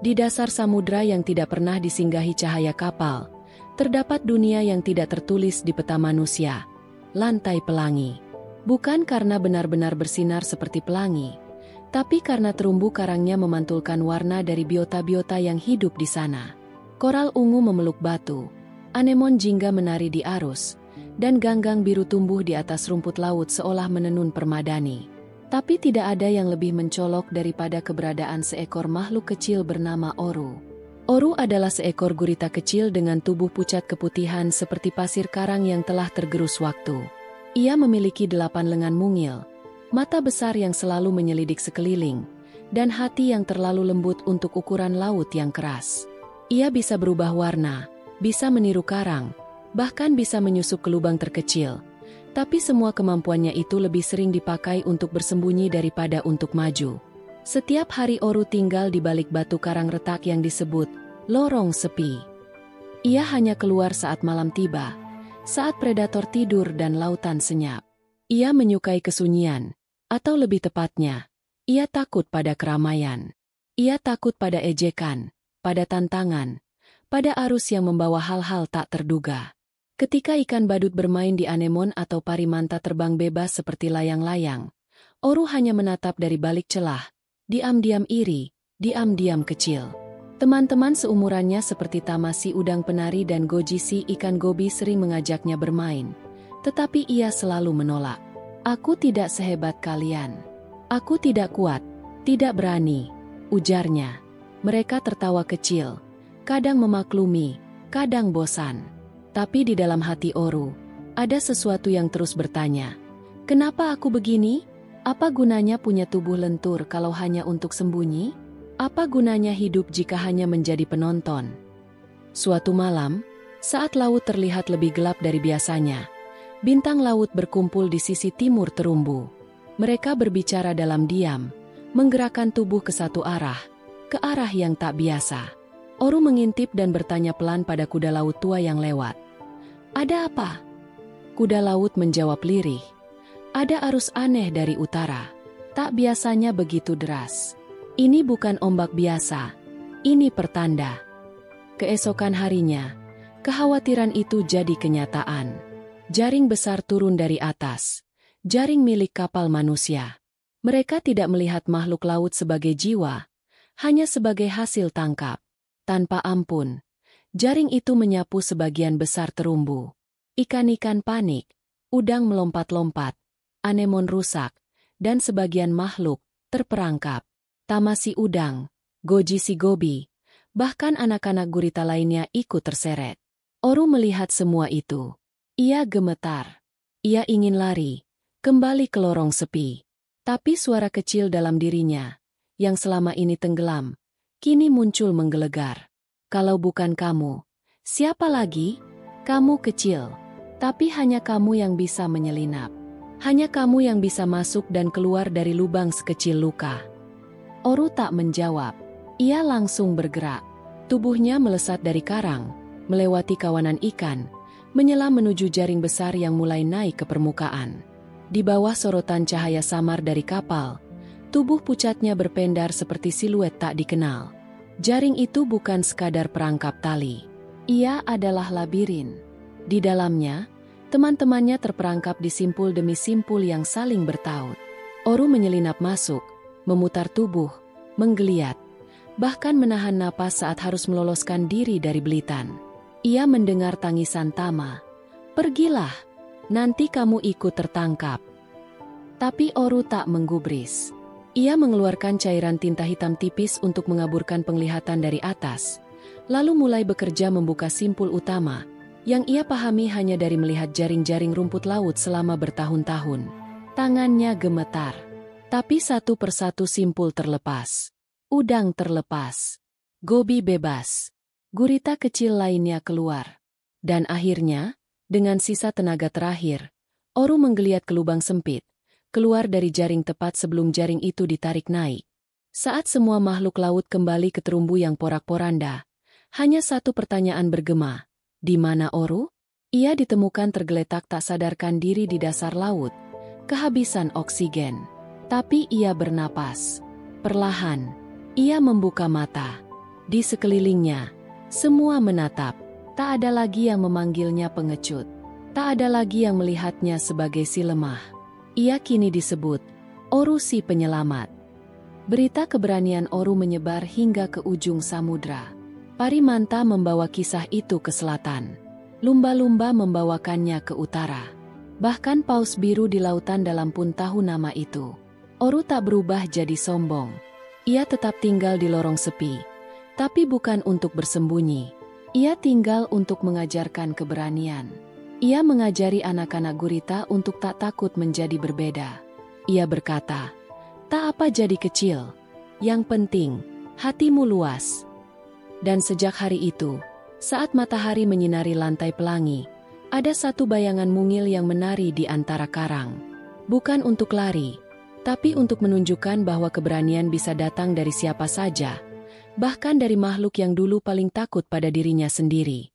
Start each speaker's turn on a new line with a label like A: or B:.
A: Di dasar samudra yang tidak pernah disinggahi cahaya kapal, terdapat dunia yang tidak tertulis di peta manusia, lantai pelangi. Bukan karena benar-benar bersinar seperti pelangi, tapi karena terumbu karangnya memantulkan warna dari biota-biota yang hidup di sana. Koral ungu memeluk batu, anemon jingga menari di arus, dan ganggang biru tumbuh di atas rumput laut seolah menenun permadani. Tapi tidak ada yang lebih mencolok daripada keberadaan seekor makhluk kecil bernama Oru. Oru adalah seekor gurita kecil dengan tubuh pucat keputihan seperti pasir karang yang telah tergerus waktu. Ia memiliki 8 lengan mungil, mata besar yang selalu menyelidik sekeliling, dan hati yang terlalu lembut untuk ukuran laut yang keras. Ia bisa berubah warna, bisa meniru karang, bahkan bisa menyusup ke lubang terkecil. Tapi semua kemampuannya itu lebih sering dipakai untuk bersembunyi daripada untuk maju. Setiap hari Oru tinggal di balik batu karang retak yang disebut lorong sepi. Ia hanya keluar saat malam tiba, saat predator tidur dan lautan senyap. Ia menyukai kesunyian, atau lebih tepatnya, ia takut pada keramaian. Ia takut pada ejekan, pada tantangan, pada arus yang membawa hal-hal tak terduga. Ketika ikan badut bermain di anemon atau parimanta terbang bebas seperti layang-layang, Oru hanya menatap dari balik celah, diam-diam iri, diam-diam kecil. Teman-teman seumurannya seperti Tamasi udang penari dan Goji si ikan gobi sering mengajaknya bermain, tetapi ia selalu menolak. Aku tidak sehebat kalian. Aku tidak kuat, tidak berani, ujarnya. Mereka tertawa kecil, kadang memaklumi, kadang bosan. Tapi di dalam hati Oru, ada sesuatu yang terus bertanya. Kenapa aku begini? Apa gunanya punya tubuh lentur kalau hanya untuk sembunyi? Apa gunanya hidup jika hanya menjadi penonton? Suatu malam, saat laut terlihat lebih gelap dari biasanya, bintang laut berkumpul di sisi timur terumbu. Mereka berbicara dalam diam, menggerakkan tubuh ke satu arah, ke arah yang tak biasa. Oru mengintip dan bertanya pelan pada kuda laut tua yang lewat. Ada apa? Kuda laut menjawab lirih. Ada arus aneh dari utara. Tak biasanya begitu deras. Ini bukan ombak biasa. Ini pertanda. Keesokan harinya, kekhawatiran itu jadi kenyataan. Jaring besar turun dari atas. Jaring milik kapal manusia. Mereka tidak melihat makhluk laut sebagai jiwa, hanya sebagai hasil tangkap. Tanpa ampun, jaring itu menyapu sebagian besar terumbu. Ikan-ikan panik, udang melompat-lompat, anemon rusak, dan sebagian makhluk terperangkap. Tamasi udang, Goji si gobi, bahkan anak-anak gurita lainnya ikut terseret. Oru melihat semua itu. Ia gemetar. Ia ingin lari, kembali ke lorong sepi. Tapi suara kecil dalam dirinya, yang selama ini tenggelam, kini muncul menggelegar. Kalau bukan kamu, siapa lagi? Kamu kecil, tapi hanya kamu yang bisa menyelinap. Hanya kamu yang bisa masuk dan keluar dari lubang sekecil luka. Oru tak menjawab. Ia langsung bergerak. Tubuhnya melesat dari karang, melewati kawanan ikan, menyelam menuju jaring besar yang mulai naik ke permukaan. Di bawah sorotan cahaya samar dari kapal, tubuh pucatnya berpendar seperti siluet tak dikenal. Jaring itu bukan sekadar perangkap tali. Ia adalah labirin. Di dalamnya, teman-temannya terperangkap di simpul demi simpul yang saling bertaut. Oru menyelinap masuk, memutar tubuh, menggeliat, bahkan menahan napas saat harus meloloskan diri dari belitan. Ia mendengar tangisan Tama. Pergilah, nanti kamu ikut tertangkap. Tapi Oru tak menggubris. Ia mengeluarkan cairan tinta hitam tipis untuk mengaburkan penglihatan dari atas, lalu mulai bekerja membuka simpul utama, yang ia pahami hanya dari melihat jaring-jaring rumput laut selama bertahun-tahun. Tangannya gemetar, tapi satu persatu simpul terlepas. Udang terlepas. Gobi bebas. Gurita kecil lainnya keluar. Dan akhirnya, dengan sisa tenaga terakhir, Oru menggeliat ke lubang sempit, keluar dari jaring tepat sebelum jaring itu ditarik naik. Saat semua makhluk laut kembali ke terumbu yang porak-poranda, hanya satu pertanyaan bergema. Di mana Oru? Ia ditemukan tergeletak tak sadarkan diri di dasar laut, kehabisan oksigen. Tapi ia bernapas. Perlahan, ia membuka mata. Di sekelilingnya, semua menatap. Tak ada lagi yang memanggilnya pengecut. Tak ada lagi yang melihatnya sebagai si lemah. Ia kini disebut Oru si penyelamat. Berita keberanian Oru menyebar hingga ke ujung samudra. Parimanta membawa kisah itu ke selatan. Lumba-lumba membawakannya ke utara. Bahkan paus biru di lautan dalam pun tahu nama itu. Oru tak berubah jadi sombong. Ia tetap tinggal di lorong sepi. Tapi bukan untuk bersembunyi. Ia tinggal untuk mengajarkan keberanian. Ia mengajari anak-anak gurita untuk tak takut menjadi berbeda. Ia berkata, tak apa jadi kecil. Yang penting, hatimu luas. Dan sejak hari itu, saat matahari menyinari lantai pelangi, ada satu bayangan mungil yang menari di antara karang. Bukan untuk lari, tapi untuk menunjukkan bahwa keberanian bisa datang dari siapa saja, bahkan dari makhluk yang dulu paling takut pada dirinya sendiri.